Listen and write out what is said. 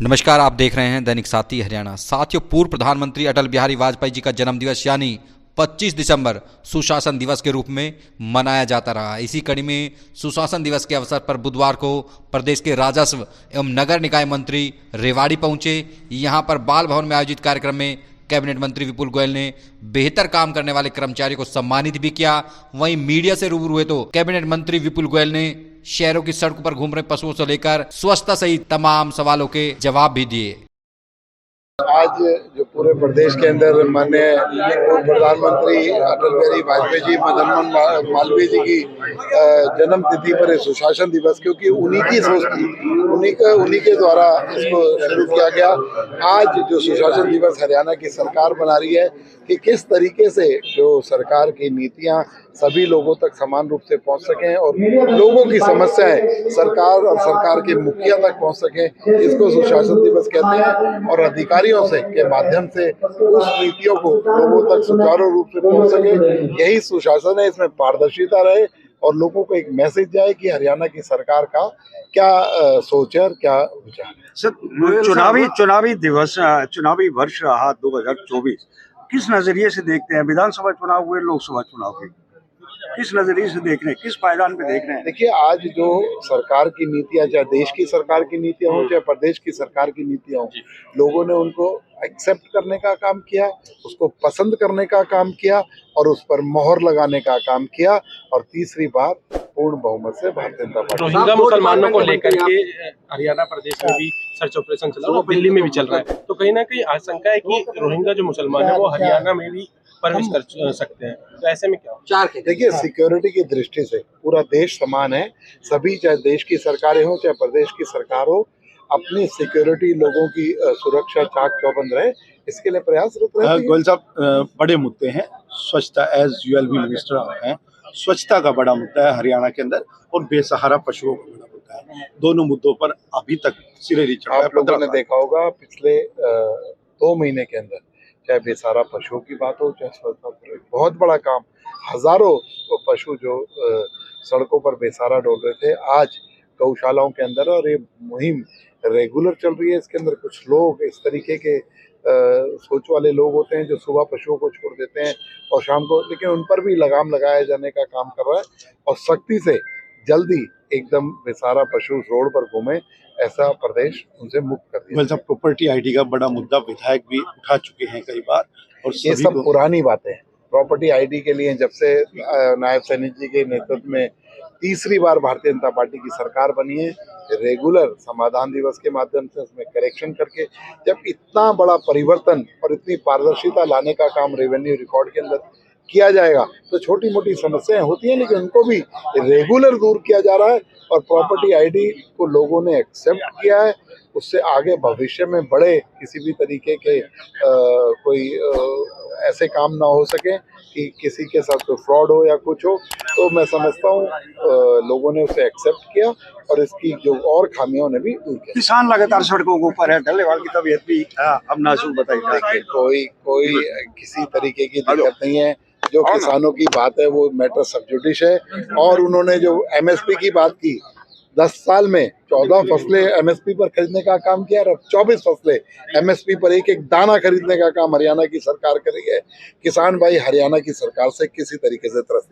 नमस्कार, आप देख रहे हैं दैनिक साथी हरियाणा। साथियों, पूर्व प्रधानमंत्री अटल बिहारी वाजपेयी जी का जन्मदिवस यानी 25 दिसंबर सुशासन दिवस के रूप में मनाया जाता रहा। इसी कड़ी में सुशासन दिवस के अवसर पर बुधवार को प्रदेश के राजस्व एवं नगर निकाय मंत्री रेवाड़ी पहुंचे। यहां पर बाल भवन में आयोजित कार्यक्रम में कैबिनेट मंत्री विपुल गोयल ने बेहतर काम करने वाले कर्मचारियों को सम्मानित भी किया। वहीं मीडिया से रूबरू हुए तो कैबिनेट मंत्री विपुल गोयल ने शहरों की सड़कों पर घूम रहे पशुओं से लेकर स्वच्छता सहित तमाम सवालों के जवाब भी दिए। आज जो पूरे प्रदेश के अंदर माननीय पूर्व प्रधानमंत्री अटल बिहारी वाजपेयी जी, मदन मोहन मालवीय जी की जन्म तिथि पर सुशासन दिवस, क्योंकि उन्हीं की सोच थी, उन्हीं के द्वारा इसको शुरू किया गया। आज जो सुशासन दिवस हरियाणा की सरकार बना रही है कि किस तरीके से जो सरकार की नीतियां सभी लोगों तक समान रूप से पहुंच सकें और लोगों की समस्याएं सरकार और सरकार के मुखिया तक पहुंच सकें, इसको सुशासन दिवस कहते हैं। और अधिकारियों से के माध्यम से उस नीतियों को लोगों तक सुचारू रूप से पहुंच सके, यही सुशासन है। इसमें पारदर्शिता रहे और लोगों को एक मैसेज जाए कि हरियाणा की सरकार का क्या सोच है और क्या विचार है। सर, चुनावी वर्ष रहा 2024, किस नजरिए से देखते हैं? विधानसभा चुनाव हुए, लोकसभा चुनाव हुए, किस नजरिए से देख रहे हैं, किस पायदान पे देख रहे हैं? देखिए, आज जो सरकार की नीतियां, चाहे देश की सरकार की नीतियां हो, चाहे प्रदेश की सरकार की नीतियां हो, लोगों ने उनको एक्सेप्ट करने का काम किया, उसको पसंद करने का काम किया और उस पर मोहर लगाने का काम किया। और तीसरी बात, पूर्ण बहुमत से भारतीय जनता पार्टी। रोहिंग्या मुसलमानों को लेकर के हरियाणा प्रदेश में भी सर्च ऑपरेशन चला और दिल्ली में भी चल रहा है, तो कहीं ना कहीं आशंका है कि रोहिंग्या जो मुसलमान है वो हरियाणा में भी प्रवेश कर सकते हैं, तो ऐसे में क्या? देखिए, सिक्योरिटी की दृष्टि से पूरा देश समान है। सभी, चाहे देश की सरकारें हो चाहे प्रदेश की सरकार हो, अपनी सिक्योरिटी, लोगों की सुरक्षा चाक चौबंद रहे, इसके लिए प्रयासरत रहते हैं। गोयल साहब, बड़े मुद्दे हैं। स्वच्छता, एज यूएलबी मिनिस्टर हैं, स्वच्छता का बड़ा मुद्दा है हरियाणा के अंदर, और बेसहारा पशुओं का बड़ा मुद्दा है। दोनों मुद्दों पर अभी तक सिरे नहीं चढ़ा है। आप लोगों ने देखा होगा पिछले 2 महीने के अंदर, चाहे बेसहारा पशुओं की बात हो चाहे स्वच्छता पर, बहुत बड़ा काम, हजारों पशु जो सड़कों पर बेसहारा डोल रहे थे, आज गौशालाओं के अंदर, और ये मुहिम रेगुलर चल रही है। इसके अंदर कुछ लोग इस तरीके के सोच वाले लोग होते हैं जो सुबह पशुओं को छोड़ देते हैं और शाम को, लेकिन उन पर भी लगाम लगाया जाने का काम कर रहा है और सख्ती से जल्दी एकदम बेसहारा पशु रोड पर घूमे, ऐसा प्रदेश उनसे मुक्त कर दिया। गोयल साहब, प्रॉपर्टी आईडी का बड़ा मुद्दा विधायक भी उठा चुके हैं कई बार, और ये सब पुरानी बातें हैं। प्रॉपर्टी आईडी के लिए जब से नायब सैनी जी के नेतृत्व में तीसरी बार भारतीय जनता पार्टी की सरकार बनी है, रेगुलर समाधान दिवस के माध्यम से उसमें करेक्शन करके, जब इतना बड़ा परिवर्तन और इतनी पारदर्शिता लाने का काम रेवेन्यू रिकॉर्ड के अंदर किया जाएगा, तो छोटी मोटी समस्याएं होती हैं लेकिन उनको भी रेगुलर दूर किया जा रहा है। और प्रॉपर्टी आईडी को लोगों ने एक्सेप्ट किया है। उससे आगे भविष्य में बड़े किसी भी तरीके के कोई ऐसे काम ना हो सके कि किसी के साथ कोई फ्रॉड हो या कुछ हो, तो मैं समझता हूँ लोगों ने उसे एक्सेप्ट किया और इसकी जो और खामियों ने भी दूर किया। किसान लगातार सड़कों के ऊपर है, डल्लेवाल की तबीयत भी अब नाजुक बताइए। कोई किसी तरीके की दिक्कत नहीं है। जो किसानों की बात है वो मैटर सब जुडिश है। और उन्होंने जो एमएसपी की बात की, 10 साल में 14 फसलें एमएसपी पर खरीदने का काम किया और 24 फसलें एमएसपी पर एक एक दाना खरीदने का काम हरियाणा की सरकार कर रही है। किसान भाई हरियाणा की सरकार से किसी तरीके से त्रस्त